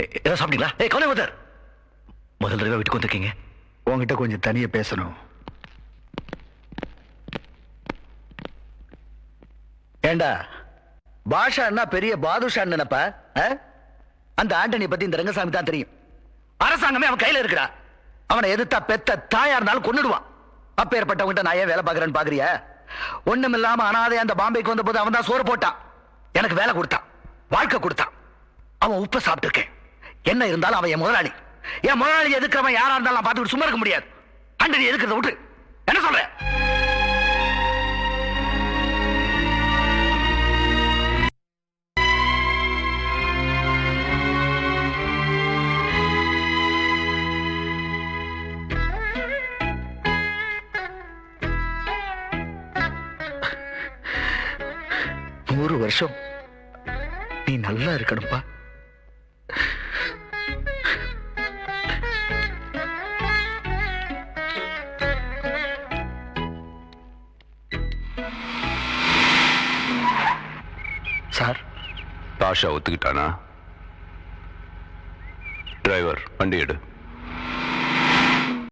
ஏதாவது சாப்பிட்டீங்களா? கவலை மதர், முதல் தடவை வீட்டுக்கு வந்திருக்கீங்க, உங்ககிட்ட கொஞ்சம் தனியா பேசணும். ஏண்டா பாஷா என்ன பெரிய பாதுஷா நினைப்பா? அந்த ஆண்டனி பத்தி இந்த ரங்கசாமி தான் தெரியும். அரசாங்கமே அவன் கையில இருக்கிறா. அவனை எதிர்த்தா பெத்த தாயா இருந்தாலும் கொன்னுடுவான். அப்பேற்பட்டவங்கிட்ட நான் ஏன் வேலை பார்க்கறேன்னு பாக்குறியா? ஒண்ணும் இல்லாம அனாதை அந்த பாம்பேக்கு வந்த போது அவன் தான் சோறு போட்டான், எனக்கு வேலை கொடுத்தான், வாழ்க்கை கொடுத்தான். அவன் உப்ப சாப்பிட்டுருக்கேன். என்ன இருந்தாலும் அவன் என் முதலாளி. என் முதலாளி எதுக்குறவன் யாரா இருந்தாலும் பார்த்துக்கிட்டு சும்மா இருக்க முடியாது. ஆண்டனி எதுக்குறத விட்டு என்ன சொல்ற? ஒரு வருஷம் நீ நல்லா இருக்கணும்பா. சார், பாஷா ஒத்துக்கிட்டானா? டிரைவர் வண்டி எடு.